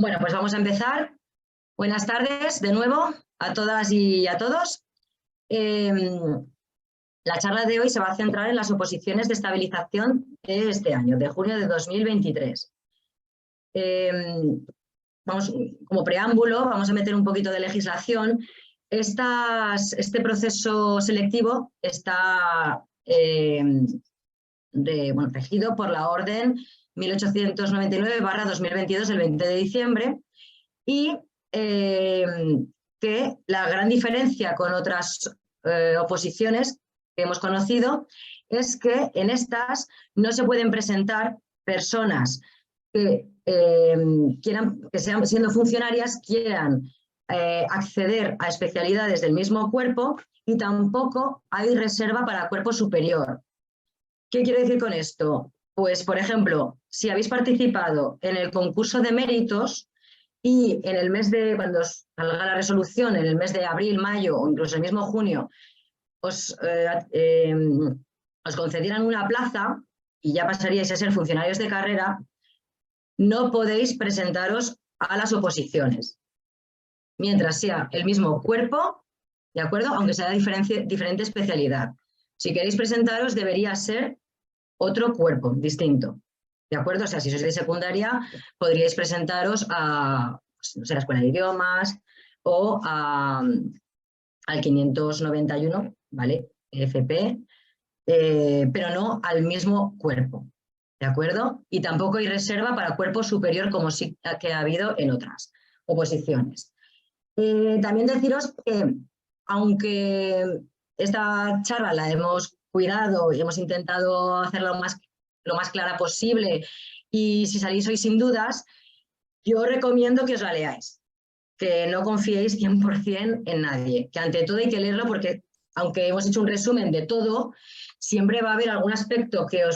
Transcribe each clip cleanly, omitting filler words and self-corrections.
Bueno, pues vamos a empezar. Buenas tardes de nuevo a todas y a todos. La charla de hoy se va a centrar en las oposiciones de estabilización de este año, de junio de 2023. Como preámbulo, vamos a meter un poquito de legislación. Este proceso selectivo está regido por la Orden 1899/2022 del 20 de diciembre y que la gran diferencia con otras oposiciones que hemos conocido es que en estas no se pueden presentar personas que siendo funcionarias quieran acceder a especialidades del mismo cuerpo, y tampoco hay reserva para cuerpo superior. ¿Qué quiero decir con esto? Pues, por ejemplo, si habéis participado en el concurso de méritos y en el mes de, cuando salga la resolución, en el mes de abril, mayo o incluso el mismo junio, os concedieran una plaza y ya pasaríais a ser funcionarios de carrera, no podéis presentaros a las oposiciones, mientras sea el mismo cuerpo, ¿de acuerdo? Aunque sea diferente especialidad. Si queréis presentaros, debería ser otro cuerpo distinto, ¿de acuerdo? O sea, si sois de secundaria, podríais presentaros a, pues, no sé, la Escuela de Idiomas o al 591, ¿vale? FP, pero no al mismo cuerpo, ¿de acuerdo? Y tampoco hay reserva para cuerpo superior, como sí que ha habido en otras oposiciones. También deciros que, aunque esta charla la hemos cuidado y hemos intentado hacerla lo más clara posible, y si salís hoy sin dudas, yo recomiendo que os la leáis, que no confiéis 100% en nadie, que ante todo hay que leerlo, porque aunque hemos hecho un resumen de todo, siempre va a haber algún aspecto que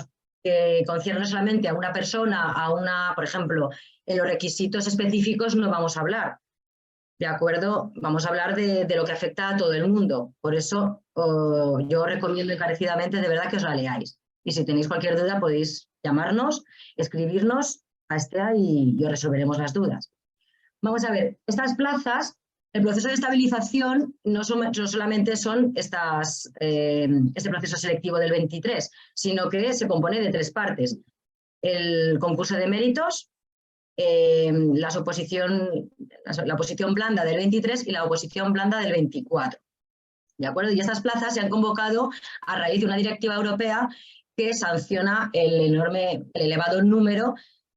concierne solamente a una persona, por ejemplo, en los requisitos específicos no vamos a hablar, ¿de acuerdo? Vamos a hablar de lo que afecta a todo el mundo. Por eso yo recomiendo encarecidamente de verdad que os la leáis. Y si tenéis cualquier duda podéis llamarnos, escribirnos a Estea y os resolveremos las dudas. Vamos a ver, estas plazas, el proceso de estabilización no solamente son este proceso selectivo del 23, sino que se compone de tres partes. El concurso de méritos, la oposición blanda del 23 y la oposición blanda del 24. ¿De acuerdo? Y estas plazas se han convocado a raíz de una directiva europea que sanciona el elevado número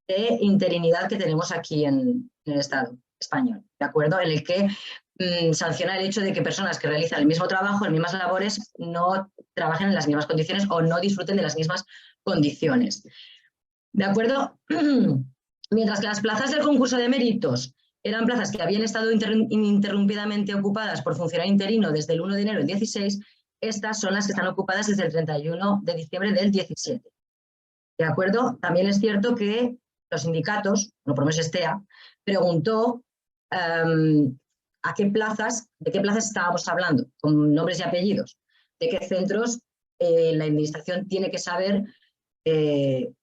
de interinidad que tenemos aquí en el Estado español, ¿de acuerdo? En el que sanciona el hecho de que personas que realizan el mismo trabajo, las mismas labores, no trabajen en las mismas condiciones o no disfruten de las mismas condiciones. ¿De acuerdo? Mientras que las plazas del concurso de méritos eran plazas que habían estado ininterrumpidamente ocupadas por funcionario interino desde el 1 de enero del 16, estas son las que están ocupadas desde el 31 de diciembre del 17. ¿De acuerdo? También es cierto que los sindicatos, por lo menos Estea, preguntó de qué plazas estábamos hablando, con nombres y apellidos, de qué centros la administración tiene que saber de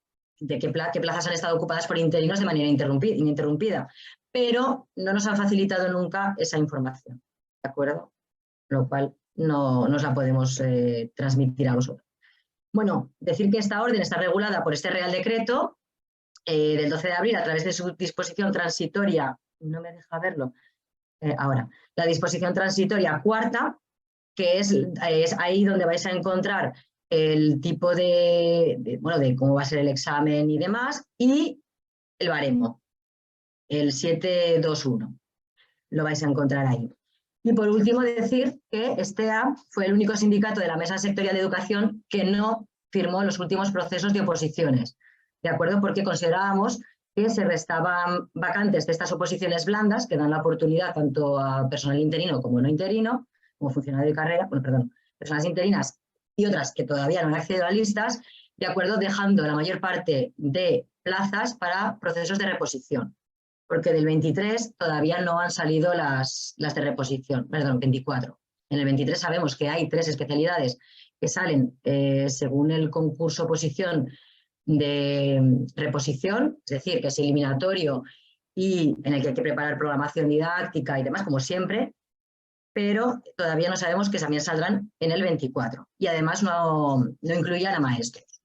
qué plazas han estado ocupadas por interinos de manera ininterrumpida, pero no nos han facilitado nunca esa información, ¿de acuerdo? Lo cual no nos la podemos transmitir a vosotros. Bueno, decir que esta orden está regulada por este Real Decreto del 12 de abril a través de su disposición transitoria, no me deja verlo ahora, la disposición transitoria cuarta, que es ahí donde vais a encontrar el tipo de cómo va a ser el examen y demás, y el baremo, el 721, lo vais a encontrar ahí. Y por último decir que Estea fue el único sindicato de la Mesa Sectorial de Educación que no firmó los últimos procesos de oposiciones, ¿de acuerdo? Porque considerábamos que se restaban vacantes de estas oposiciones blandas que dan la oportunidad tanto a personal interino como no interino, como funcionario de carrera, personas interinas y otras que todavía no han accedido a listas, ¿de acuerdo? Dejando la mayor parte de plazas para procesos de reposición, porque del 23 todavía no han salido las de reposición, perdón, 24. En el 23 sabemos que hay 3 especialidades que salen según el concurso oposición de reposición, es decir, que es eliminatorio y en el que hay que preparar programación didáctica y demás, como siempre, pero todavía no sabemos que también saldrán en el 24 y además no incluyan a maestros.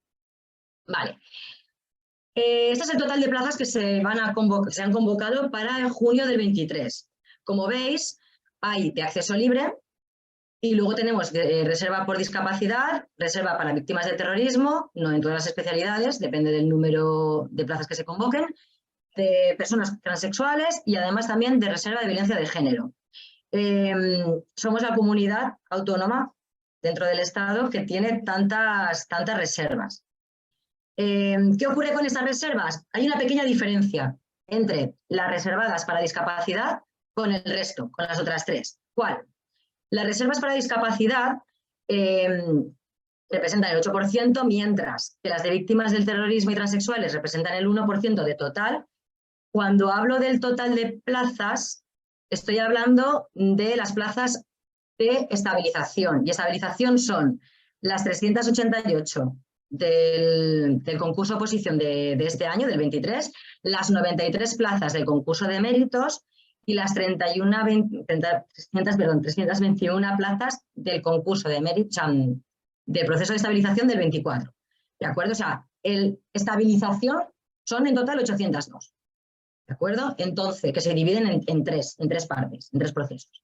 Vale. Este es el total de plazas que se han convocado para junio del 23. Como veis, hay de acceso libre y luego tenemos reserva por discapacidad, reserva para víctimas de terrorismo, no en todas las especialidades, depende del número de plazas que se convoquen, de personas transexuales y además también de reserva de violencia de género. Somos la comunidad autónoma dentro del Estado que tiene tantas reservas. ¿Qué ocurre con estas reservas? Hay una pequeña diferencia entre las reservadas para discapacidad con el resto, con las otras tres. ¿Cuál? Las reservas para discapacidad representan el 8%, mientras que las de víctimas del terrorismo y transexuales representan el 1% de total. Cuando hablo del total de plazas, estoy hablando de las plazas de estabilización. Y estabilización son las 388 del concurso oposición de este año, del 23, las 93 plazas del concurso de méritos y las 321 plazas del concurso de méritos, del proceso de estabilización del 24. ¿De acuerdo? O sea, estabilización son en total 802. ¿De acuerdo? Entonces, que se dividen en tres partes, en tres procesos.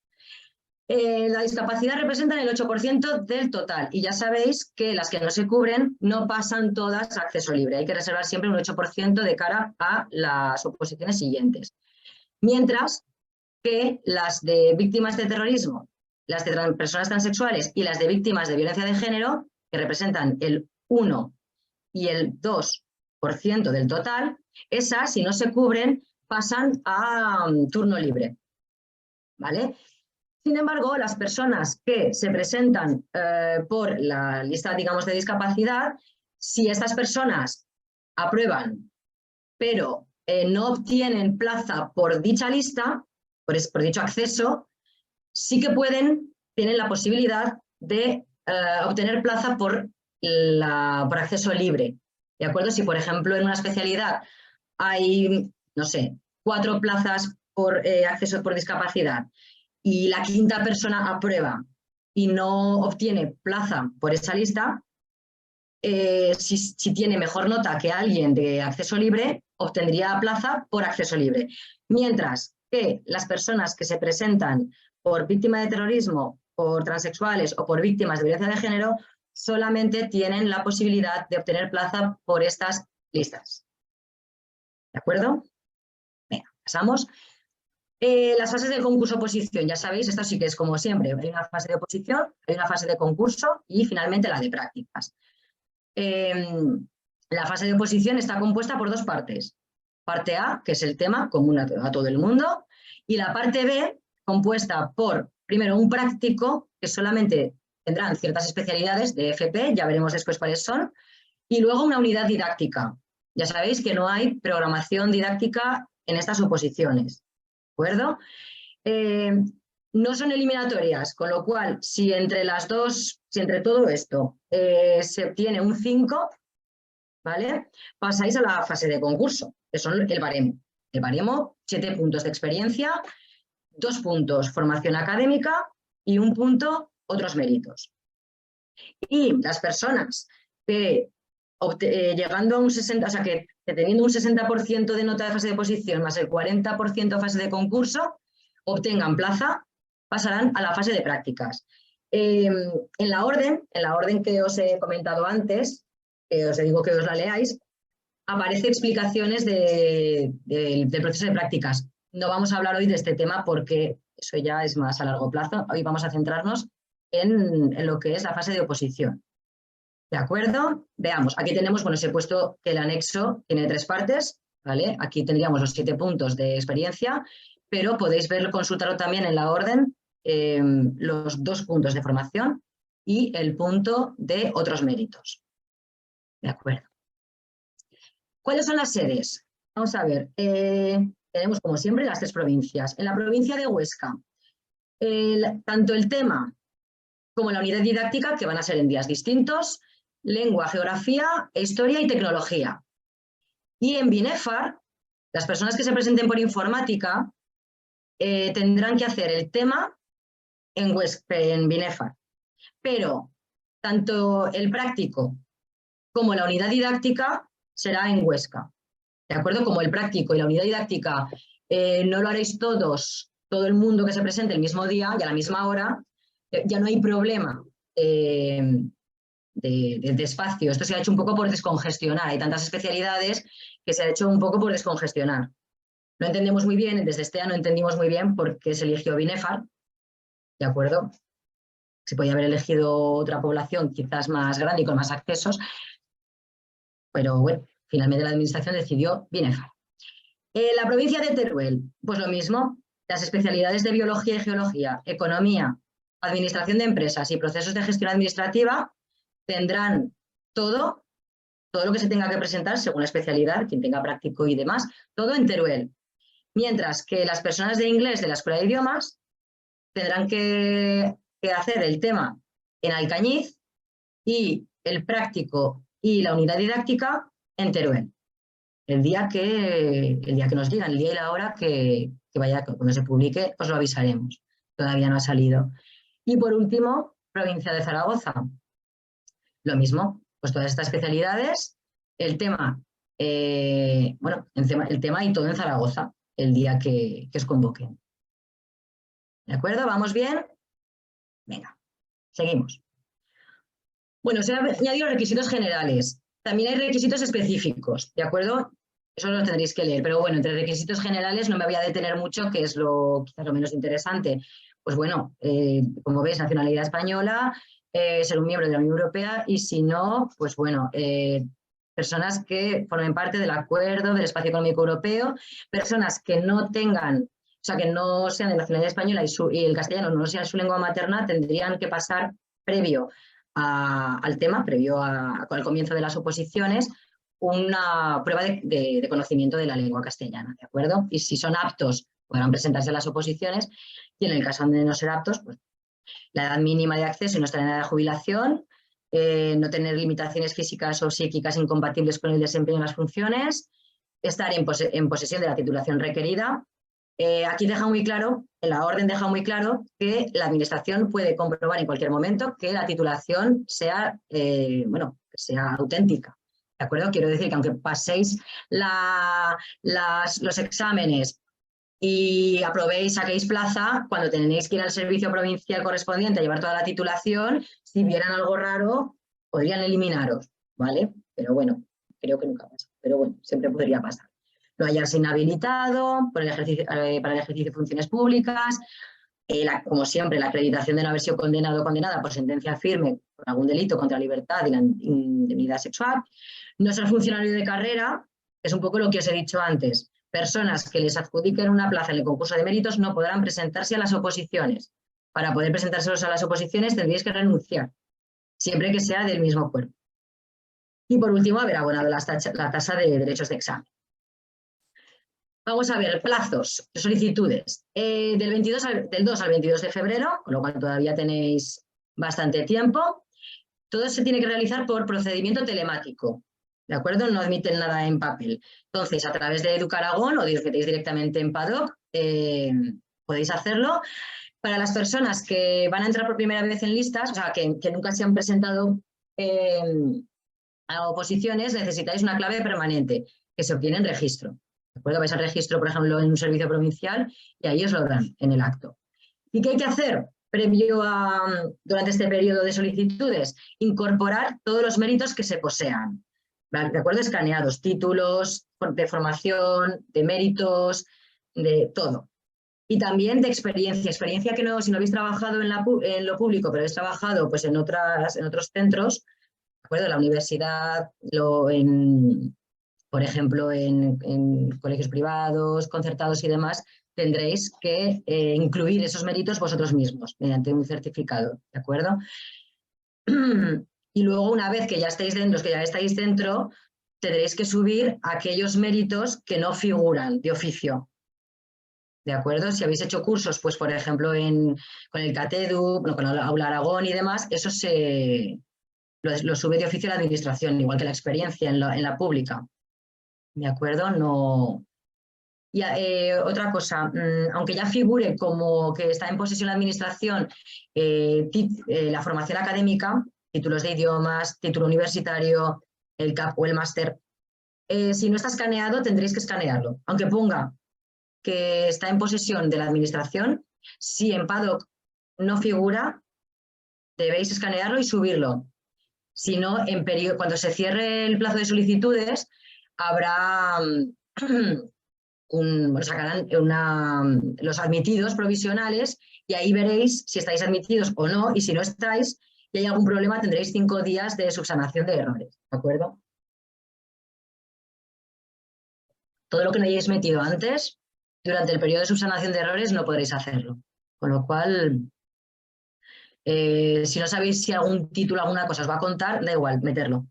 La discapacidad representa el 8% del total y ya sabéis que las que no se cubren no pasan todas a acceso libre. Hay que reservar siempre un 8% de cara a las oposiciones siguientes. Mientras que las de víctimas de terrorismo, las de personas transexuales y las de víctimas de violencia de género, que representan el 1 y el 2% del total, esas, si no se cubren, pasan a turno libre. ¿Vale? Sin embargo, las personas que se presentan por la lista, digamos, de discapacidad, si estas personas aprueban, pero no obtienen plaza por dicha lista, por dicho acceso, sí que tienen la posibilidad de obtener plaza por acceso libre. ¿De acuerdo? Si, por ejemplo, en una especialidad hay, no sé, 4 plazas por acceso por discapacidad y la quinta persona aprueba y no obtiene plaza por esa lista, si tiene mejor nota que alguien de acceso libre, obtendría plaza por acceso libre. Mientras que las personas que se presentan por víctima de terrorismo, por transexuales o por víctimas de violencia de género, solamente tienen la posibilidad de obtener plaza por estas listas. ¿De acuerdo? Venga, pasamos. Las fases del concurso oposición, ya sabéis, esto sí que es como siempre, hay una fase de oposición, hay una fase de concurso y finalmente la de prácticas. La fase de oposición está compuesta por 2 partes. Parte A, que es el tema común a todo el mundo, y la parte B, compuesta por, primero, un práctico, que solamente tendrán ciertas especialidades de FP, ya veremos después cuáles son, y luego una unidad didáctica. Ya sabéis que no hay programación didáctica en estas oposiciones. ¿De acuerdo? No son eliminatorias, con lo cual, si entre todo esto se obtiene un 5, ¿vale? Pasáis a la fase de concurso, que son el baremo. El baremo, 7 puntos de experiencia, 2 puntos formación académica y 1 punto otros méritos. Y las personas que llegando a un 60, o sea, que teniendo un 60% de nota de fase de oposición más el 40% fase de concurso, obtengan plaza, pasarán a la fase de prácticas. En la orden que os he comentado antes, os digo que os la leáis, aparece explicaciones del proceso de prácticas. No vamos a hablar hoy de este tema porque eso ya es más a largo plazo. Hoy vamos a centrarnos en lo que es la fase de oposición. ¿De acuerdo? Veamos, aquí tenemos, bueno, os he puesto que el anexo tiene 3 partes, ¿vale? Aquí tendríamos los 7 puntos de experiencia, pero podéis consultarlo también en la orden, los 2 puntos de formación y el punto de otros méritos. ¿De acuerdo? ¿Cuáles son las sedes? Vamos a ver, tenemos como siempre las 3 provincias. En la provincia de Huesca, tanto el tema como la unidad didáctica, que van a ser en días distintos, lengua, geografía, historia y tecnología. Y en Binefar Las personas que se presenten por informática tendrán que hacer el tema en Binefar, pero tanto el práctico como la unidad didáctica será en Huesca, ¿de acuerdo? Como el práctico y la unidad didáctica no lo haréis todos, todo el mundo que se presente el mismo día y a la misma hora, ya no hay problema de espacio. Esto se ha hecho un poco por descongestionar, hay tantas especialidades que se ha hecho un poco por descongestionar. No entendemos muy bien, desde este año no entendimos muy bien por qué se eligió Binefar, ¿de acuerdo? Se podía haber elegido otra población quizás más grande y con más accesos, pero bueno, finalmente la administración decidió Binefar. La provincia de Teruel, pues lo mismo, las especialidades de biología y geología, economía, administración de empresas y procesos de gestión administrativa tendrán todo lo que se tenga que presentar según la especialidad, quien tenga práctico y demás, todo en Teruel. Mientras que las personas de inglés de la Escuela de Idiomas tendrán que hacer el tema en Alcañiz y el práctico y la unidad didáctica en Teruel. El día que nos digan, el día y la hora que vaya, cuando se publique, os lo avisaremos. Todavía no ha salido. Y por último, provincia de Zaragoza. Lo mismo, pues todas estas especialidades, el tema, el tema y todo en Zaragoza, el día que os convoquen. ¿De acuerdo? ¿Vamos bien? Venga, seguimos. Bueno, se han añadido requisitos generales. También hay requisitos específicos, ¿de acuerdo? Eso lo tendréis que leer, pero bueno, entre requisitos generales no me voy a detener mucho, que es quizás lo menos interesante. Pues bueno, como veis, nacionalidad española, ser un miembro de la Unión Europea y si no, pues bueno, personas que formen parte del acuerdo del Espacio Económico Europeo, personas que no tengan, o sea, que no sean de nacionalidad española y el castellano no sea su lengua materna, tendrían que pasar previo al tema, previo al comienzo de las oposiciones, una prueba de conocimiento de la lengua castellana, ¿de acuerdo? Y si son aptos, podrán presentarse a las oposiciones y en el caso de no ser aptos, pues la edad mínima de acceso y nuestra edad de jubilación, no tener limitaciones físicas o psíquicas incompatibles con el desempeño de las funciones, estar en posesión de la titulación requerida. Aquí deja muy claro, en la orden deja muy claro que la administración puede comprobar en cualquier momento que la titulación sea, sea auténtica. ¿De acuerdo? Quiero decir que aunque paséis los exámenes y aprobéis, saquéis plaza, cuando tenéis que ir al servicio provincial correspondiente a llevar toda la titulación, si vieran algo raro, podrían eliminaros, ¿vale? Pero bueno, creo que nunca pasa, pero bueno, siempre podría pasar. No hallarse inhabilitado para el ejercicio de funciones públicas, como siempre, la acreditación de no haber sido condenado o condenada por sentencia firme por algún delito contra la libertad y la indemnidad sexual, no ser funcionario de carrera, es un poco lo que os he dicho antes. Personas que les adjudiquen una plaza en el concurso de méritos no podrán presentarse a las oposiciones. Para poder presentárselos a las oposiciones tendríais que renunciar, siempre que sea del mismo cuerpo. Y por último, haber abonado la tasa de derechos de examen. Vamos a ver, plazos, solicitudes. Del 2 al 22 de febrero, con lo cual todavía tenéis bastante tiempo. Todo se tiene que realizar por procedimiento telemático, ¿de acuerdo? No admiten nada en papel. Entonces, a través de Educaragón o os metéis directamente en PADOK, podéis hacerlo. Para las personas que van a entrar por primera vez en listas, o sea, que nunca se han presentado a oposiciones, necesitáis una clave permanente que se obtiene en registro. ¿De acuerdo? Vais al registro, por ejemplo, en un servicio provincial y ahí os lo dan en el acto. ¿Y qué hay que hacer? Durante este periodo de solicitudes, incorporar todos los méritos que se posean, ¿vale? ¿De acuerdo? Escaneados, títulos de formación, de méritos, de todo. Y también de experiencia que no, si no habéis trabajado en lo público, pero habéis trabajado pues, en otros centros, ¿de acuerdo? La universidad, por ejemplo, en colegios privados, concertados y demás, tendréis que incluir esos méritos vosotros mismos mediante un certificado, ¿de acuerdo? Y luego, una vez que ya estáis dentro, tendréis que subir aquellos méritos que no figuran de oficio, ¿de acuerdo? Si habéis hecho cursos, pues por ejemplo, con el CATEDU, con el Aula Aragón y demás, eso lo sube de oficio la administración, igual que la experiencia en la pública, ¿de acuerdo? No Y otra cosa, aunque ya figure como que está en posesión de la administración la formación académica, títulos de idiomas, título universitario, el CAP o el máster, si no está escaneado tendréis que escanearlo. Aunque ponga que está en posesión de la administración, si en Paddock no figura, debéis escanearlo y subirlo. Si no, cuando se cierre el plazo de solicitudes, habrá sacarán los admitidos provisionales y ahí veréis si estáis admitidos o no, y si no estáis y hay algún problema tendréis 5 días de subsanación de errores, ¿de acuerdo? Todo lo que no hayáis metido antes, durante el periodo de subsanación de errores no podréis hacerlo, con lo cual si no sabéis si algún título, alguna cosa os va a contar, da igual, meterlo,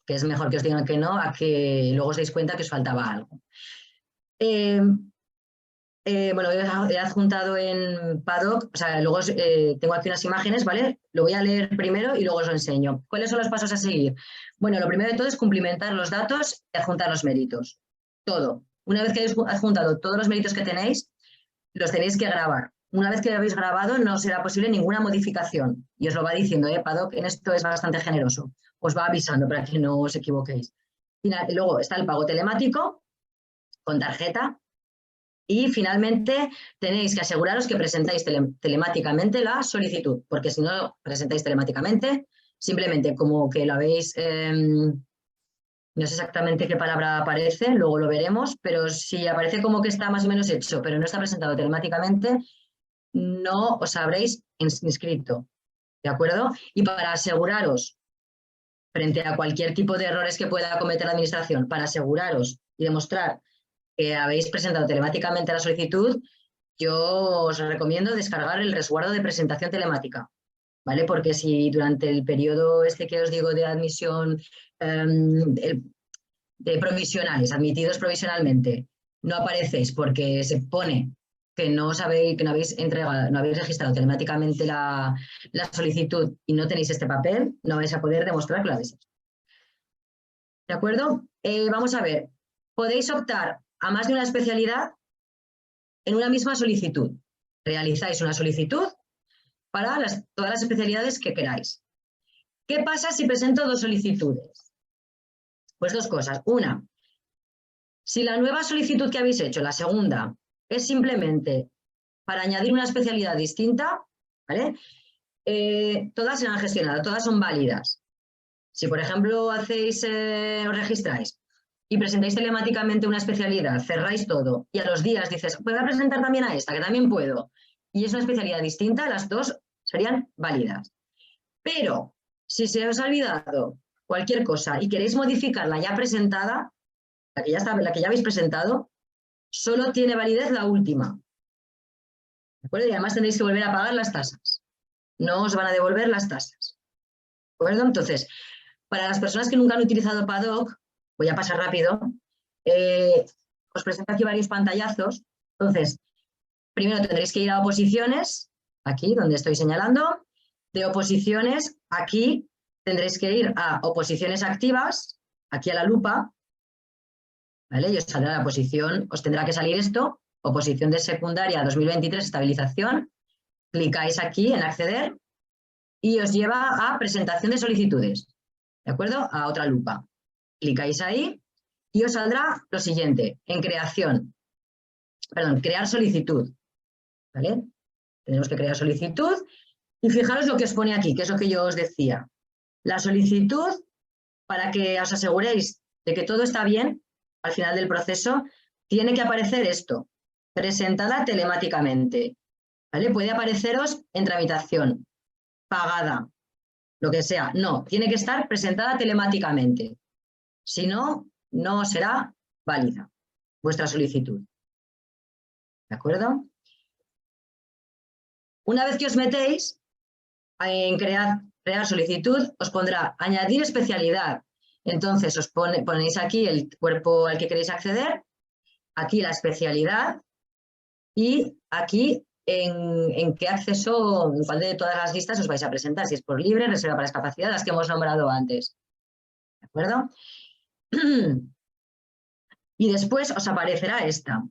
que es mejor que os digan que no a que luego os deis cuenta que os faltaba algo. Bueno, he adjuntado en Paddock, o sea, luego tengo aquí unas imágenes, ¿vale? Lo voy a leer primero y luego os lo enseño. ¿Cuáles son los pasos a seguir? Bueno, lo primero de todo es cumplimentar los datos y adjuntar los méritos. Todo. Una vez que habéis adjuntado todos los méritos que tenéis, los tenéis que grabar. Una vez que lo habéis grabado, no será posible ninguna modificación. Y os lo va diciendo, Paddock en esto es bastante generoso. Os va avisando para que no os equivoquéis. Y luego está el pago telemático con tarjeta. Y finalmente tenéis que aseguraros que presentáis telemáticamente la solicitud, porque si no presentáis telemáticamente, simplemente como que lo habéis, no sé exactamente qué palabra aparece, luego lo veremos, pero si aparece como que está más o menos hecho, pero no está presentado telemáticamente, no os habréis inscrito, ¿de acuerdo? Y para aseguraros, frente a cualquier tipo de errores que pueda cometer la administración, para aseguraros y demostrar que habéis presentado telemáticamente la solicitud, yo os recomiendo descargar el resguardo de presentación telemática, ¿vale? Porque si durante el periodo este que os digo de admisión de provisionales, admitidos provisionalmente, no aparecéis porque se pone que no sabéis, que no habéis entregado, no habéis registrado telemáticamente la solicitud y no tenéis este papel, no vais a poder demostrar que lo habéis hecho. ¿De acuerdo? Vamos a ver, podéis optar a más de una especialidad en una misma solicitud. Realizáis una solicitud para todas las especialidades que queráis. ¿Qué pasa si presento 2 solicitudes? Pues 2 cosas. Una, si la nueva solicitud que habéis hecho, la segunda, es simplemente para añadir una especialidad distinta, ¿vale? Todas serán gestionadas, todas son válidas. Si, por ejemplo, os registráis y presentáis telemáticamente una especialidad, cerráis todo y a los días dices, ¿puedo presentar también a esta, que también puedo? Y es una especialidad distinta, las 2 serían válidas. Pero si se os ha olvidado cualquier cosa y queréis modificar la ya presentada, la que ya habéis presentado, solo tiene validez la última. ¿De acuerdo? Y además tendréis que volver a pagar las tasas. No os van a devolver las tasas. ¿De acuerdo? Entonces, para las personas que nunca han utilizado Paddock, voy a pasar rápido, os presento aquí varios pantallazos. Entonces, primero tendréis que ir a oposiciones, aquí donde estoy señalando. De oposiciones, aquí tendréis que ir a oposiciones activas, aquí a la lupa, ¿vale? Y os saldrá la posición, os tendrá que salir esto, oposición de secundaria 2023, estabilización. Clicáis aquí en acceder y os lleva a presentación de solicitudes, ¿de acuerdo? A otra lupa. Clicáis ahí y os saldrá lo siguiente, en crear solicitud, ¿vale? Tenemos que crear solicitud y fijaros lo que os pone aquí, que es lo que yo os decía. La solicitud, para que os aseguréis de que todo está bien al final del proceso, tiene que aparecer esto, presentada telemáticamente, ¿vale? Puede apareceros en tramitación, pagada, lo que sea. No, tiene que estar presentada telemáticamente. Si no, no será válida vuestra solicitud. ¿De acuerdo? Una vez que os metéis en crear solicitud, os pondrá añadir especialidad. Entonces os ponéis aquí el cuerpo al que queréis acceder, aquí la especialidad y aquí en qué acceso, en cuál de todas las listas os vais a presentar, si es por libre, reserva para discapacidad, las que hemos nombrado antes. ¿De acuerdo? Y después os aparecerá esta.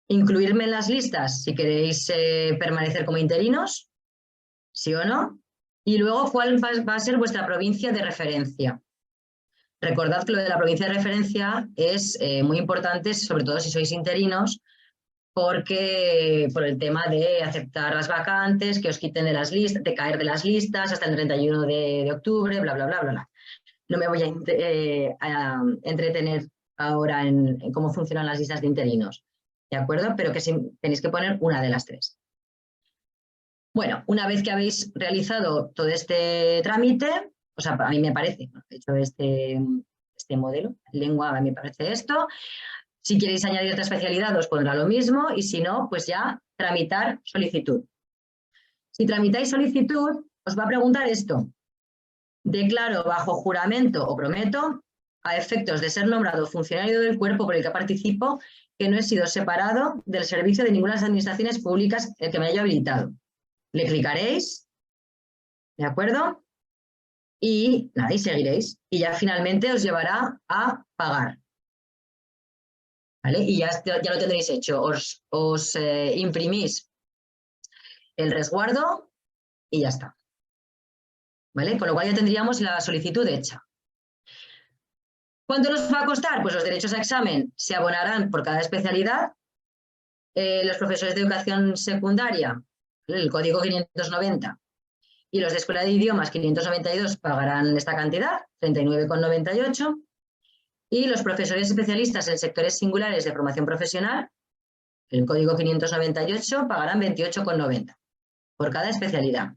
Incluirme en las listas si queréis permanecer como interinos, sí o no. Y luego cuál va a ser vuestra provincia de referencia. Recordad que lo de la provincia de referencia es muy importante, sobre todo si sois interinos, porque por el tema de aceptar las vacantes, que os quiten de las listas, de caer de las listas hasta el 31 de octubre, bla, bla, bla, bla, bla. No me voy a entretener ahora en cómo funcionan las listas de interinos, ¿de acuerdo? Pero que tenéis que poner una de las tres. Bueno, una vez que habéis realizado todo este trámite, o sea, a mí me parece, he hecho este modelo, lengua, a mí me parece esto. Si queréis añadir otra especialidad, os pondrá lo mismo, y si no, pues ya tramitar solicitud. Si tramitáis solicitud, os va a preguntar esto. Declaro bajo juramento o prometo, a efectos de ser nombrado funcionario del cuerpo por el que participo, que no he sido separado del servicio de ninguna de las administraciones públicas el que me haya habilitado. Le clicaréis, ¿de acuerdo? Y nada, y seguiréis. Y ya finalmente os llevará a pagar. ¿Vale? Y ya lo tendréis hecho. Os imprimís el resguardo y ya está. ¿Vale? Con lo cual ya tendríamos la solicitud hecha. ¿Cuánto nos va a costar? Pues los derechos a examen se abonarán por cada especialidad. Los profesores de educación secundaria, el código 590, y los de escuela de idiomas 592 pagarán esta cantidad, 39,98. Y los profesores especialistas en sectores singulares de formación profesional, el código 598, pagarán 28,90 por cada especialidad. ¿De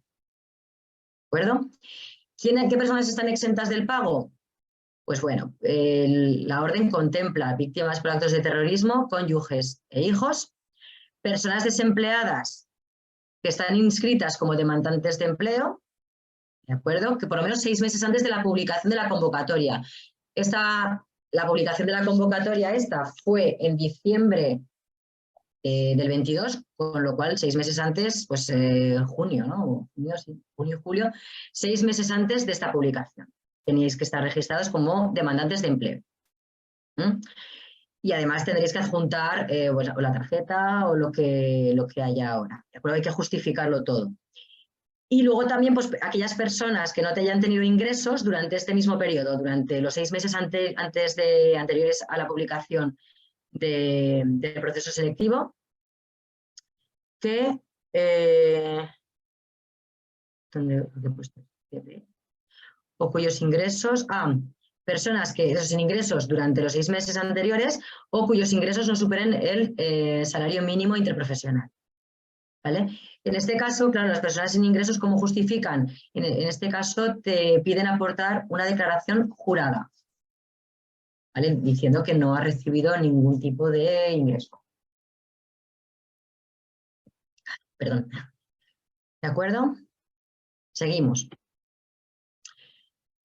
acuerdo? ¿Qué personas están exentas del pago? Pues bueno, la orden contempla víctimas por actos de terrorismo, cónyuges e hijos, personas desempleadas que están inscritas como demandantes de empleo, ¿de acuerdo? Que por lo menos 6 meses antes de la publicación de la convocatoria. La publicación de la convocatoria esta fue en diciembre del 22, con lo cual 6 meses antes, pues junio, ¿no? Junio, sí, junio, julio, 6 meses antes de esta publicación. Tenéis que estar registrados como demandantes de empleo. Y además tendréis que adjuntar pues, o la tarjeta o lo que haya ahora. ¿De acuerdo? Hay que justificarlo todo. Y luego también pues, aquellas personas que no te hayan tenido ingresos durante este mismo periodo, durante los 6 meses anteriores a la publicación del proceso selectivo, que o cuyos ingresos, personas que sin ingresos durante los 6 meses anteriores o cuyos ingresos no superen el salario mínimo interprofesional. ¿Vale? En este caso, claro, las personas sin ingresos, ¿cómo justifican? En este caso te piden aportar una declaración jurada, ¿vale? Diciendo que no ha recibido ningún tipo de ingreso. Perdón. ¿De acuerdo? Seguimos.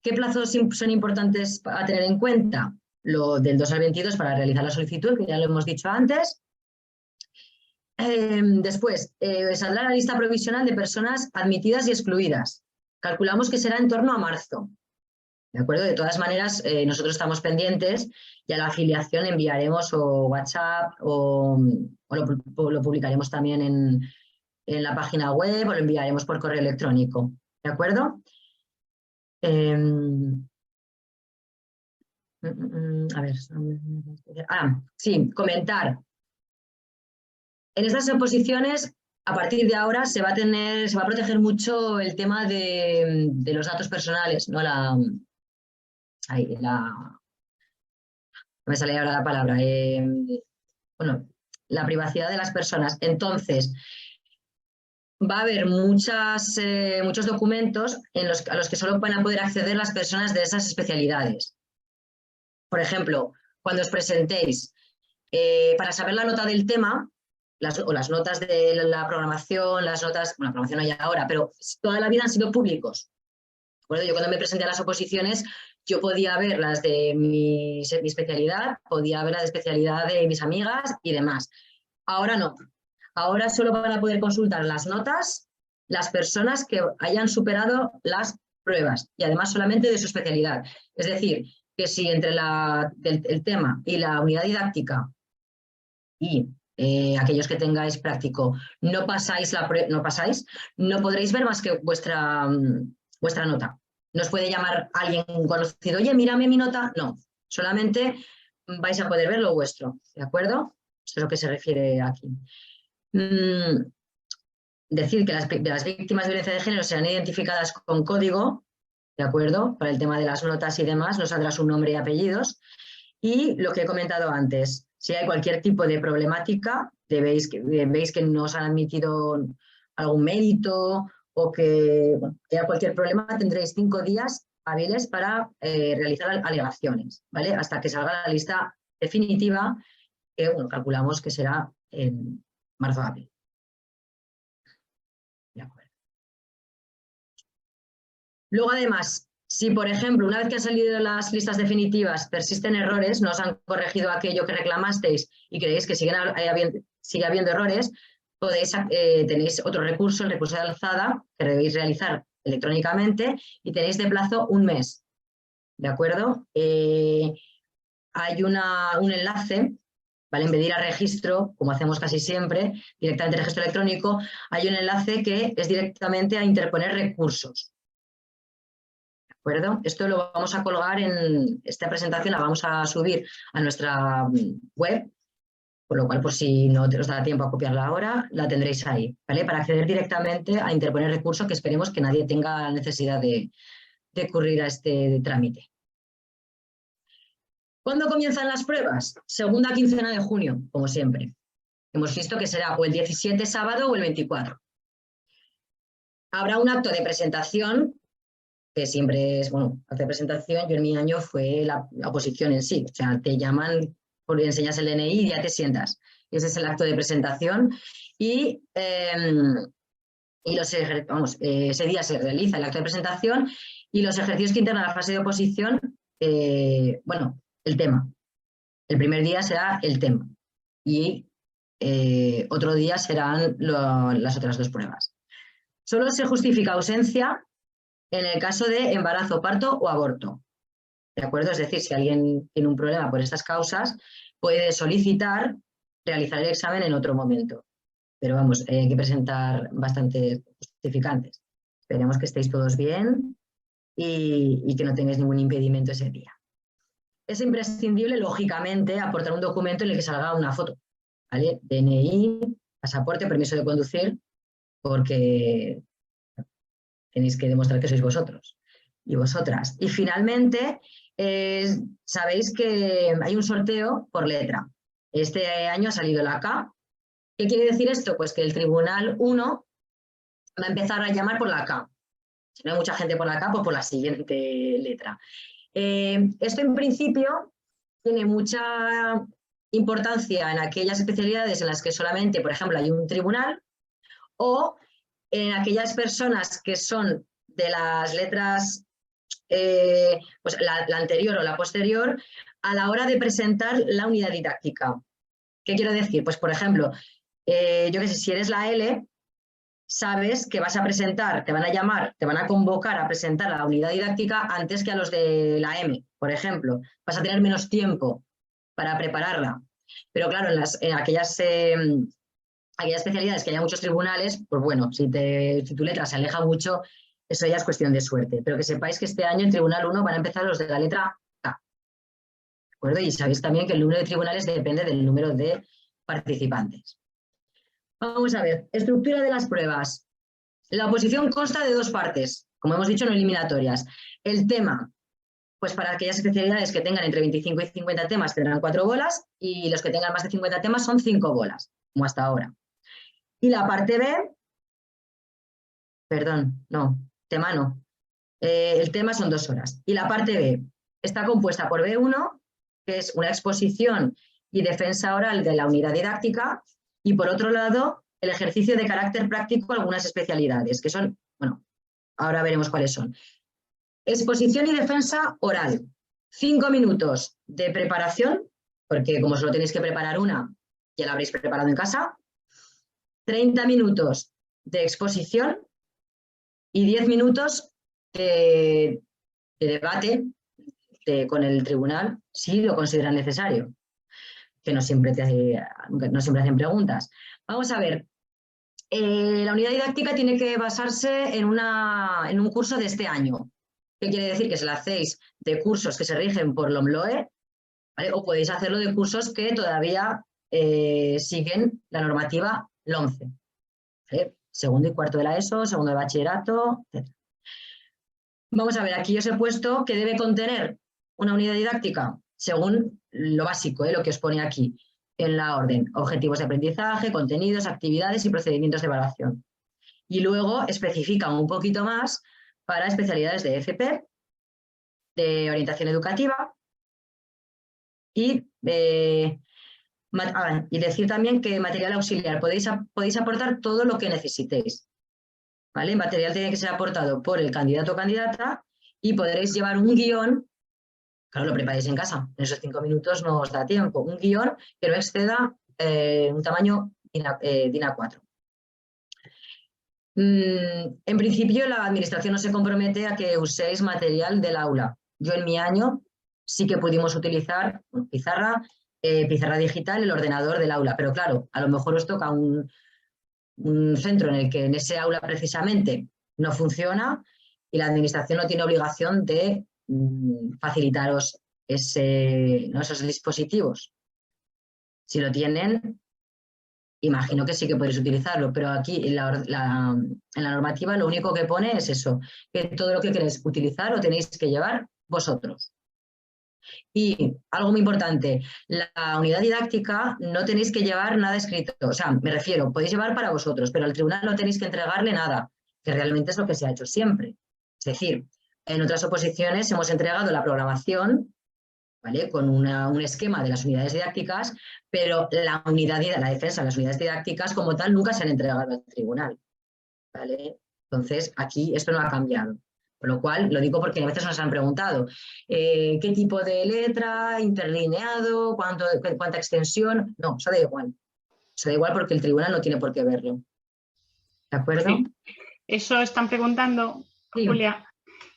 ¿Qué plazos son importantes a tener en cuenta? Lo del 2 al 22 para realizar la solicitud, que ya lo hemos dicho antes. Después, saldrá la lista provisional de personas admitidas y excluidas. Calculamos que será en torno a marzo. ¿De acuerdo? De todas maneras, nosotros estamos pendientes y a la afiliación enviaremos o WhatsApp o lo publicaremos también en la página web o lo enviaremos por correo electrónico. ¿De acuerdo? A ver. Sí, comentar. En estas oposiciones, a partir de ahora, se va a proteger mucho el tema de los datos personales, ¿no? No me sale ahora la palabra. Bueno, la privacidad de las personas. Entonces, va a haber muchos documentos a los que solo van a poder acceder las personas de esas especialidades. Por ejemplo, cuando os presentéis, para saber la nota del tema, las notas de la programación, bueno, la programación no hay ahora, pero toda la vida han sido públicos. Bueno, yo cuando me presenté a las oposiciones, yo podía ver las de mi especialidad, podía ver las de especialidad de mis amigas y demás. Ahora no. Ahora solo van a poder consultar las notas las personas que hayan superado las pruebas y además solamente de su especialidad. Es decir, que si entre el tema y la unidad didáctica y aquellos que tengáis práctico no pasáis, no podréis ver más que vuestra nota. No os puede llamar alguien conocido, oye, mírame mi nota. No, solamente vais a poder ver lo vuestro, ¿de acuerdo? Esto es lo que se refiere aquí. Decir que las víctimas de violencia de género serán identificadas con código, ¿de acuerdo? Para el tema de las notas y demás, nos saldrá su nombre y apellidos. Y lo que he comentado antes, si hay cualquier tipo de problemática, veis que no os han admitido algún mérito o que haya cualquier problema, tendréis 5 días hábiles para realizar alegaciones, ¿vale? Hasta que salga la lista definitiva, que calculamos que será en marzo-abril. De acuerdo. Luego, además, si, por ejemplo, una vez que han salido las listas definitivas, persisten errores, no os han corregido aquello que reclamasteis y creéis que sigue habiendo errores, tenéis otro recurso, el recurso de alzada, que debéis realizar electrónicamente y tenéis de plazo 1 mes. ¿De acuerdo? Hay un enlace, ¿vale? En vez de ir a registro, como hacemos casi siempre, directamente registro electrónico, hay un enlace que es directamente a interponer recursos. ¿De acuerdo? Esto lo vamos a colgar en esta presentación, la vamos a subir a nuestra web, por lo cual, por si no os da tiempo a copiarla ahora, la tendréis ahí, ¿vale? Para acceder directamente a interponer recursos, que esperemos que nadie tenga necesidad de recurrir a este trámite. ¿Cuándo comienzan las pruebas? Segunda quincena de junio, como siempre. Hemos visto que será o el 17 sábado o el 24. Habrá un acto de presentación, que siempre es, bueno, acto de presentación, yo en mi año fue la oposición en sí, o sea, te llaman, porque enseñas el DNI y ya te sientas. Ese es el acto de presentación y ese día se realiza el acto de presentación y los ejercicios que integran la fase de oposición, bueno, el tema. El primer día será el tema y otro día serán las otras 2 pruebas. Solo se justifica ausencia en el caso de embarazo, parto o aborto. ¿De acuerdo? Es decir, si alguien tiene un problema por estas causas, puede solicitar realizar el examen en otro momento. Pero vamos, hay que presentar bastantes justificantes. Esperemos que estéis todos bien y que no tengáis ningún impedimento ese día. Es imprescindible, lógicamente, aportar un documento en el que salga una foto, ¿vale? DNI, pasaporte, permiso de conducir, porque tenéis que demostrar que sois vosotros y vosotras. Y finalmente, sabéis que hay un sorteo por letra. Este año ha salido la K. ¿Qué quiere decir esto? Pues que el Tribunal 1 va a empezar a llamar por la K. Si no hay mucha gente por la K, pues por la siguiente letra. Esto en principio tiene mucha importancia en aquellas especialidades en las que solamente, por ejemplo, hay un tribunal o en aquellas personas que son de las letras, pues la anterior o la posterior, a la hora de presentar la unidad didáctica. ¿Qué quiero decir? Pues, por ejemplo, yo qué sé, si eres la L, sabes que vas a presentar, te van a llamar, te van a convocar a presentar la unidad didáctica antes que a los de la M, por ejemplo. Vas a tener menos tiempo para prepararla. Pero claro, en aquellas especialidades que haya muchos tribunales, pues bueno, si tu letra se aleja mucho, eso ya es cuestión de suerte. Pero que sepáis que este año en Tribunal 1 van a empezar los de la letra K. ¿De acuerdo? Y sabéis también que el número de tribunales depende del número de participantes. Vamos a ver, estructura de las pruebas. La oposición consta de 2 partes, como hemos dicho, no eliminatorias. El tema, pues para aquellas especialidades que tengan entre 25 y 50 temas tendrán 4 bolas y los que tengan más de 50 temas son 5 bolas, como hasta ahora. Y la parte B, perdón, no, tema no. El tema son 2 horas. Y la parte B está compuesta por B1, que es una exposición y defensa oral de la unidad didáctica, y por otro lado, el ejercicio de carácter práctico algunas especialidades, que son, bueno, ahora veremos cuáles son. Exposición y defensa oral. 5 minutos de preparación, porque como solo tenéis que preparar una, ya la habréis preparado en casa. 30 minutos de exposición y 10 minutos de debate, con el tribunal si lo consideran necesario, que no siempre hacen preguntas. Vamos a ver, la unidad didáctica tiene que basarse en un curso de este año. ¿Qué quiere decir? Que se la hacéis de cursos que se rigen por LOMLOE, ¿vale? O podéis hacerlo de cursos que todavía siguen la normativa LOMCE. ¿Vale? Segundo y cuarto de la ESO, segundo de bachillerato, etc. Vamos a ver, aquí os he puesto que debe contener una unidad didáctica según lo básico, lo que os pone aquí en la orden. Objetivos de aprendizaje, contenidos, actividades y procedimientos de evaluación. Y luego especifica un poquito más para especialidades de FP, de orientación educativa y decir también que material auxiliar podéis aportar todo lo que necesitéis. ¿Vale? El material tiene que ser aportado por el candidato o candidata y podréis llevar un guión, claro, lo preparáis en casa, en esos 5 minutos no os da tiempo, un guión que no exceda un tamaño DIN A4. En principio la administración no se compromete a que uséis material del aula. Yo en mi año sí que pudimos utilizar pizarra digital, el ordenador del aula, pero claro, a lo mejor os toca un centro en el que en ese aula precisamente no funciona y la administración no tiene obligación de facilitaros esos dispositivos. Si lo tienen, imagino que sí que podéis utilizarlo, pero aquí en la normativa lo único que pone es eso, que todo lo que queréis utilizar lo tenéis que llevar vosotros. Y algo muy importante, la unidad didáctica no tenéis que llevar nada escrito, o sea, me refiero, podéis llevar para vosotros, pero al tribunal no tenéis que entregarle nada, que realmente es lo que se ha hecho siempre. Es decir, en otras oposiciones hemos entregado la programación, ¿vale? Con un esquema de las unidades didácticas, pero la defensa de las unidades didácticas como tal nunca se han entregado al tribunal, ¿vale? Entonces, aquí esto no ha cambiado. Con lo cual, lo digo porque a veces nos han preguntado qué tipo de letra, interlineado, cuánta extensión. No, eso da igual. Eso da igual porque el tribunal no tiene por qué verlo. ¿De acuerdo? Sí. Eso están preguntando, sí. Julia,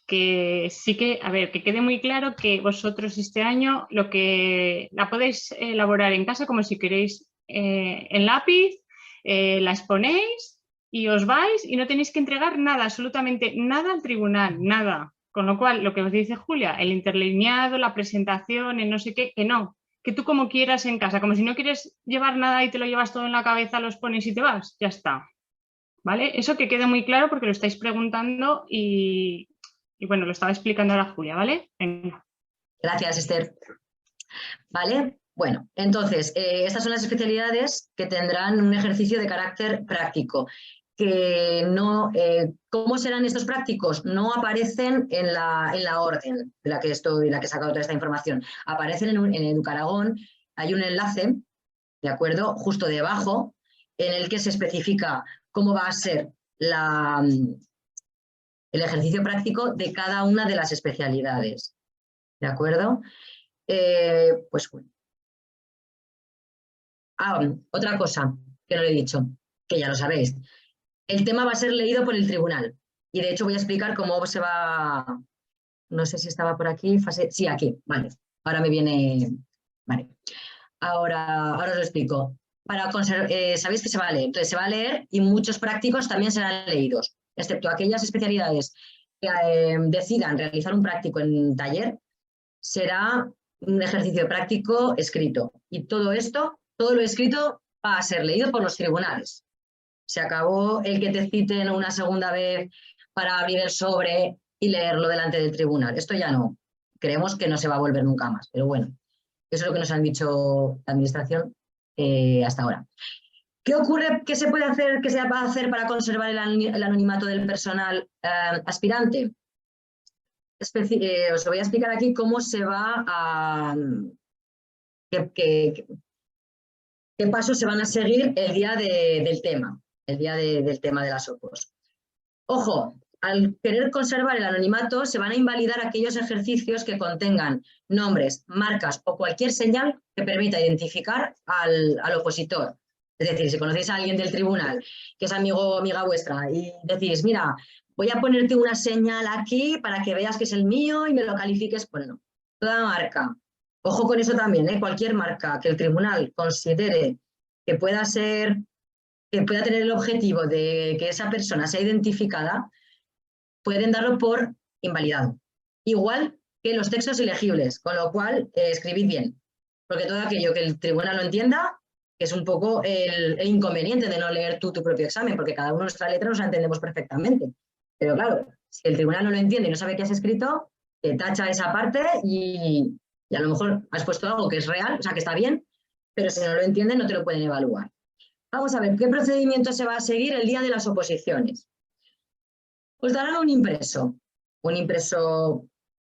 que sí que, a ver, que quede muy claro que vosotros este año lo que la podéis elaborar en casa como si queréis en lápiz, la exponéis y os vais y no tenéis que entregar nada, absolutamente nada al tribunal, nada. Con lo cual, lo que os dice Julia, el interlineado, la presentación, el no sé qué, que no, que tú como quieras en casa, como si no quieres llevar nada y te lo llevas todo en la cabeza, los pones y te vas, ya está. ¿Vale? Eso que quede muy claro porque lo estáis preguntando y bueno, lo estaba explicando ahora Julia, ¿vale? Venga. Gracias, Esther. ¿Vale? Bueno, entonces, estas son las especialidades que tendrán un ejercicio de carácter práctico. Que no, ¿cómo serán estos prácticos? No aparecen en la orden de la que he sacado toda esta información. Aparecen en Educaragón, hay un enlace, ¿de acuerdo? Justo debajo, en el que se especifica cómo va a ser el ejercicio práctico de cada una de las especialidades. ¿De acuerdo? Pues bueno. Otra cosa que no le he dicho, que ya lo sabéis. El tema va a ser leído por el tribunal y de hecho voy a explicar cómo se va, no sé si estaba por aquí, sí, aquí, vale, ahora me viene, vale, ahora os lo explico. Sabéis que se va a leer, entonces se va a leer y muchos prácticos también serán leídos, excepto aquellas especialidades que decidan realizar un práctico en taller, será un ejercicio práctico escrito y todo lo escrito va a ser leído por los tribunales. Se acabó el que te citen una segunda vez para abrir el sobre y leerlo delante del tribunal. Esto ya no. Creemos que no se va a volver nunca más. Pero bueno, eso es lo que nos han dicho la administración hasta ahora. ¿Qué ocurre? ¿Qué se puede hacer? ¿Qué se va a hacer para conservar el anonimato del personal aspirante? Os voy a explicar aquí cómo se va a... qué pasos se van a seguir el día del tema. El día del tema de las OPOs. Ojo, al querer conservar el anonimato se van a invalidar aquellos ejercicios que contengan nombres, marcas o cualquier señal que permita identificar al opositor. Es decir, si conocéis a alguien del tribunal que es amigo o amiga vuestra y decís, mira, voy a ponerte una señal aquí para que veas que es el mío y me lo califiques, bueno, no. toda marca, ojo con eso también, cualquier marca que el tribunal considere que pueda tener el objetivo de que esa persona sea identificada, pueden darlo por invalidado. Igual que los textos ilegibles, con lo cual escribid bien, porque todo aquello que el tribunal no entienda es un poco el inconveniente de no leer tú tu propio examen, porque cada uno nuestra letra nos la entendemos perfectamente. Pero claro, si el tribunal no lo entiende y no sabe qué has escrito, te tacha esa parte y a lo mejor has puesto algo que es real, o sea, que está bien, pero si no lo entienden no te lo pueden evaluar. Vamos a ver, ¿qué procedimiento se va a seguir el día de las oposiciones? Os darán un impreso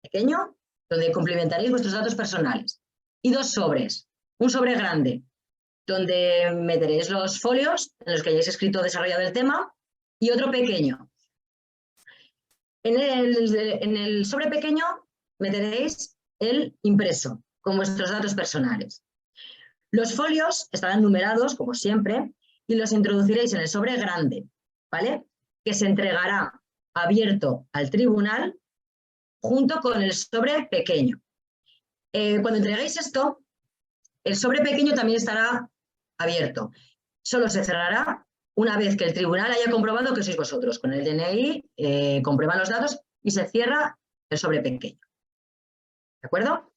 pequeño, donde complementaréis vuestros datos personales, y 2 sobres, un sobre grande, donde meteréis los folios en los que hayáis escrito o desarrollado el tema, y otro pequeño. En el sobre pequeño meteréis el impreso con vuestros datos personales. Los folios estarán numerados, como siempre, y los introduciréis en el sobre grande, ¿vale? Que se entregará abierto al tribunal junto con el sobre pequeño. Cuando entreguéis esto, el sobre pequeño también estará abierto. Solo se cerrará una vez que el tribunal haya comprobado que sois vosotros. Con el DNI comprueban los datos y se cierra el sobre pequeño. ¿De acuerdo?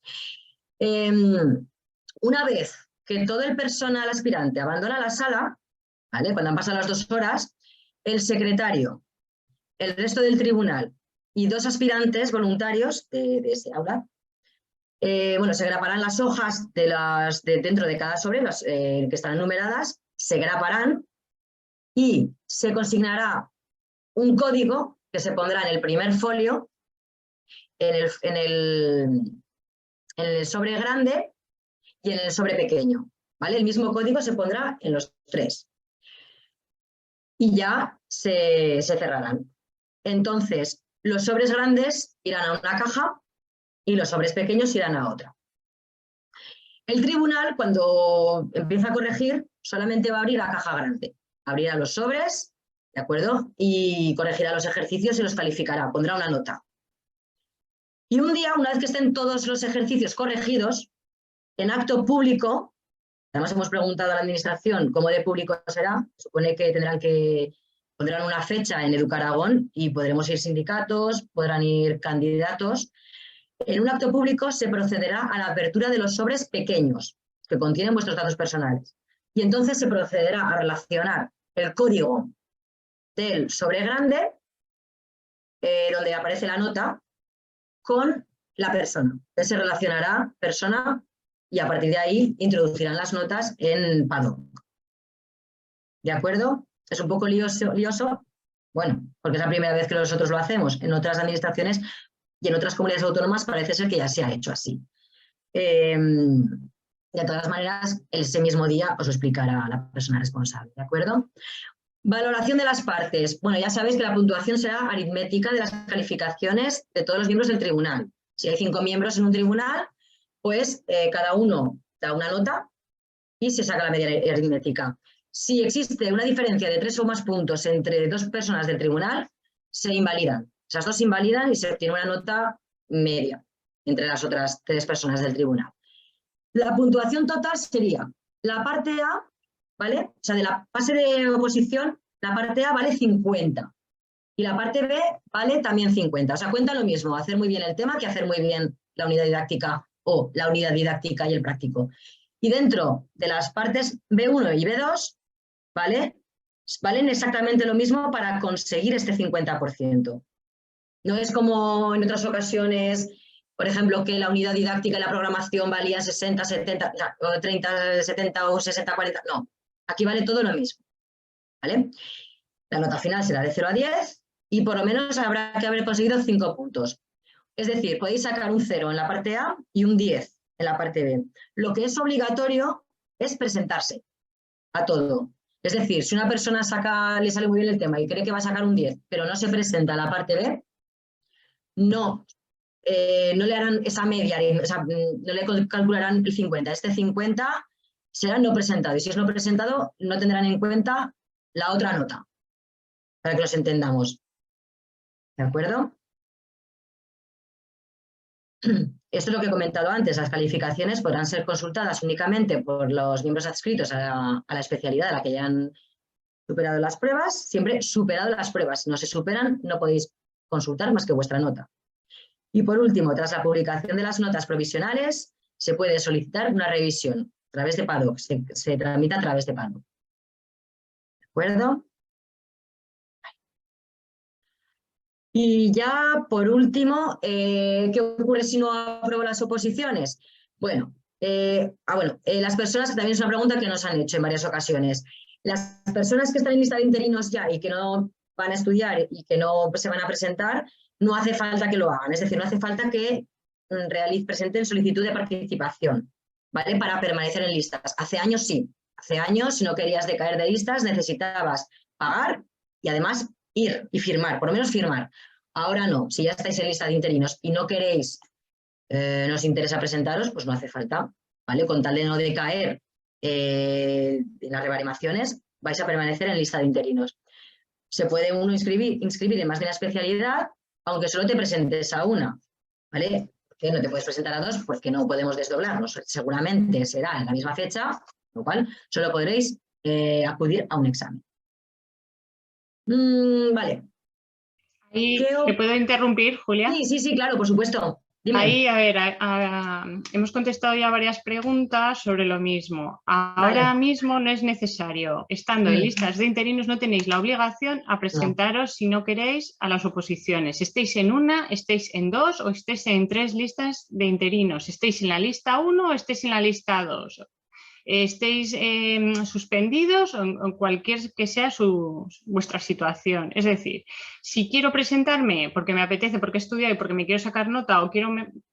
Una vez que todo el personal aspirante abandona la sala, ¿vale? Cuando han pasado las 2 horas, el secretario, el resto del tribunal y 2 aspirantes voluntarios de ese aula, se graparán las hojas dentro de cada sobre, que estarán numeradas, se graparán y se consignará un código que se pondrá en el primer folio, en el sobre grande y en el sobre pequeño, ¿vale? El mismo código se pondrá en los 3 y ya se cerrarán. Entonces, los sobres grandes irán a una caja y los sobres pequeños irán a otra. El tribunal, cuando empieza a corregir, solamente va a abrir la caja grande. Abrirá los sobres, ¿de acuerdo? Y corregirá los ejercicios y los calificará, pondrá una nota. Y un día, una vez que estén todos los ejercicios corregidos, en acto público, además hemos preguntado a la administración cómo de público será, supone que pondrán una fecha en Educaragón y podremos ir sindicatos, podrán ir candidatos. En un acto público se procederá a la apertura de los sobres pequeños que contienen vuestros datos personales y entonces se procederá a relacionar el código del sobre grande, donde aparece la nota, con la persona. Entonces se relacionará persona y a partir de ahí introducirán las notas en Paddock. ¿De acuerdo? Es un poco lioso, bueno, porque es la primera vez que nosotros lo hacemos. En otras administraciones y en otras comunidades autónomas parece ser que ya se ha hecho así. De todas maneras, ese mismo día os lo explicará la persona responsable, ¿de acuerdo? Valoración de las partes. Bueno, ya sabéis que la puntuación será aritmética de las calificaciones de todos los miembros del tribunal. Si hay 5 miembros en un tribunal, pues cada uno da una nota y se saca la media aritmética. Si existe una diferencia de 3 o más puntos entre 2 personas del tribunal, se invalidan. Esas 2 se invalidan y se obtiene una nota media entre las otras 3 personas del tribunal. La puntuación total sería la parte A, ¿vale? O sea, de la fase de oposición, la parte A vale 50 y la parte B vale también 50. O sea, cuenta lo mismo, hacer muy bien el tema que hacer muy bien la unidad didáctica o la unidad didáctica y el práctico. Y dentro de las partes B1 y B2, ¿vale? Valen exactamente lo mismo para conseguir este 50%. No es como en otras ocasiones, por ejemplo, que la unidad didáctica y la programación valía 60, 70, o 30, 70 o 60, 40. No, aquí vale todo lo mismo, ¿vale? La nota final será de 0 a 10 y por lo menos habrá que haber conseguido 5 puntos. Es decir, podéis sacar un 0 en la parte A y un 10 en la parte B. Lo que es obligatorio es presentarse a todo. Es decir, si una persona le sale muy bien el tema y cree que va a sacar un 10, pero no se presenta a la parte B, no le harán esa media, o sea, no le calcularán el 50. Este 50 será no presentado y si es no presentado no tendrán en cuenta la otra nota, para que los entendamos. ¿De acuerdo? esto es lo que he comentado antes, las calificaciones podrán ser consultadas únicamente por los miembros adscritos a la especialidad a la que hayan superado las pruebas, siempre superado las pruebas. Si no se superan, no podéis consultar más que vuestra nota. Y por último, tras la publicación de las notas provisionales, se puede solicitar una revisión a través de PADOK, se tramita a través de PADOK. ¿De acuerdo? Y ya, por último, ¿qué ocurre si no apruebo las oposiciones? Bueno, las personas, que también es una pregunta que nos han hecho en varias ocasiones. Las personas que están en lista de interinos ya y que no van a estudiar y que no se van a presentar, no hace falta que lo hagan. Es decir, no hace falta que presenten solicitud de participación, ¿vale? Para permanecer en listas. Hace años sí. Hace años, si no querías decaer de listas, necesitabas pagar y además ir y firmar, por lo menos firmar. Ahora no, si ya estáis en lista de interinos y no queréis, no os interesa presentaros, pues no hace falta, ¿vale? Con tal de no decaer en las rebaremaciones, vais a permanecer en lista de interinos. Se puede uno inscribir en más de una especialidad, aunque solo te presentes a una, ¿vale? Que no te puedes presentar a dos porque no podemos desdoblarnos. Seguramente será en la misma fecha, lo cual solo podréis acudir a un examen. Vale. ¿Te puedo interrumpir, Julia? Sí, claro, por supuesto. Dime. Ahí, a ver, hemos contestado ya varias preguntas sobre lo mismo. Ahora mismo no es necesario. Estando en listas de interinos no tenéis la obligación a presentaros, si no queréis, a las oposiciones. Estéis en una, estéis en dos o estéis en 3 listas de interinos. Estéis en la lista 1 o estéis en la lista 2. Estéis suspendidos o en cualquier que sea vuestra situación. Es decir, si quiero presentarme porque me apetece, porque he estudiado y porque me quiero sacar nota o quiero,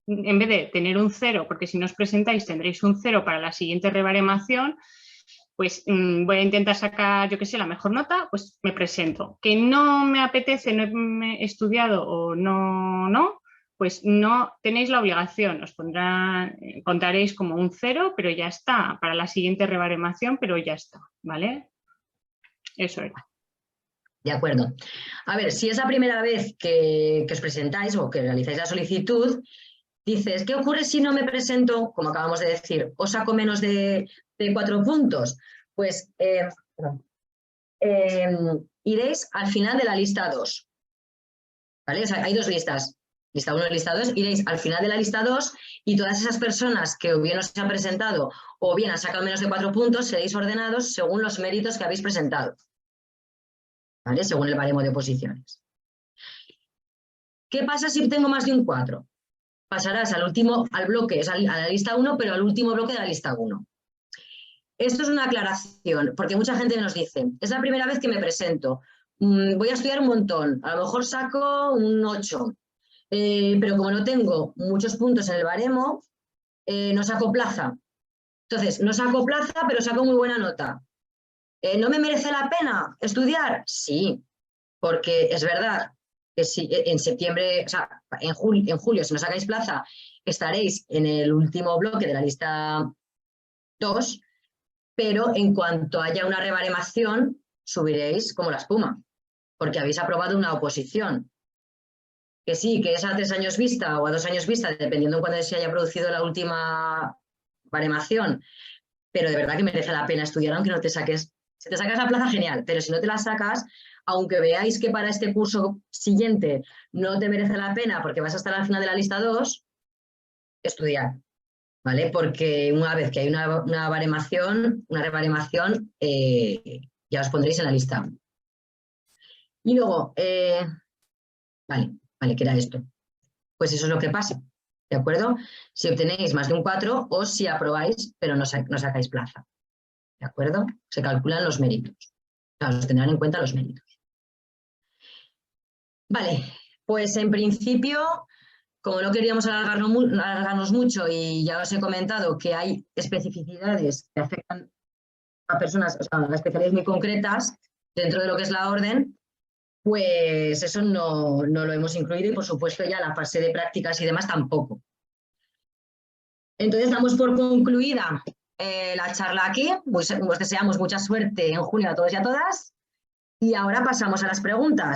en vez de tener un 0, porque si no os presentáis tendréis un 0 para la siguiente rebaremación, pues voy a intentar sacar, yo qué sé, la mejor nota, pues me presento. Que no me apetece, no he estudiado o no, pues no tenéis la obligación, os contaréis como un 0, pero ya está, para la siguiente rebaremación, pero ya está, ¿vale? Eso era. De acuerdo. A ver, si es la primera vez que os presentáis o que realizáis la solicitud, dices, ¿qué ocurre si no me presento? Como acabamos de decir, ¿o saco menos de 4 puntos? Pues iréis al final de la lista 2. ¿Vale? O sea, hay 2 listas. Lista 1 y lista 2, iréis al final de la lista 2 y todas esas personas que o bien os han presentado o bien han sacado menos de 4 puntos, seréis ordenados según los méritos que habéis presentado, ¿vale? Según el baremo de oposiciones. ¿Qué pasa si tengo más de un 4? Pasarás al bloque, o sea, a la lista 1, pero al último bloque de la lista 1. Esto es una aclaración, porque mucha gente nos dice, es la primera vez que me presento, voy a estudiar un montón, a lo mejor saco un 8. Pero como no tengo muchos puntos en el baremo, no saco plaza. Entonces, no saco plaza, pero saco muy buena nota. ¿No me merece la pena estudiar? Sí, porque es verdad que si en septiembre, o sea, en julio, si no sacáis plaza, estaréis en el último bloque de la lista 2, pero en cuanto haya una rebaremación, subiréis como la espuma, porque habéis aprobado una oposición. Que sí, que es a 3 años vista o a 2 años vista, dependiendo de cuándo se haya producido la última baremación, pero de verdad que merece la pena estudiar aunque no te saques. Si te sacas la plaza, genial, pero si no te la sacas, aunque veáis que para este curso siguiente no te merece la pena porque vas a estar al final de la lista 2, estudiar, ¿vale? Porque una vez que hay una rebaremación, ya os pondréis en la lista 1. Y luego, Vale, ¿qué era esto? Pues eso es lo que pasa, ¿de acuerdo? Si obtenéis más de un 4 o si aprobáis, pero no sacáis plaza, ¿de acuerdo? Se calculan los méritos, o sea, os tendrán en cuenta los méritos. Vale, pues en principio, como no queríamos alargarnos mucho y ya os he comentado que hay especificidades que afectan a personas, o sea, a especialidades muy concretas dentro de lo que es la orden, pues eso no lo hemos incluido y por supuesto ya la fase de prácticas y demás tampoco. Entonces damos por concluida la charla aquí, os deseamos mucha suerte en junio a todos y a todas y ahora pasamos a las preguntas.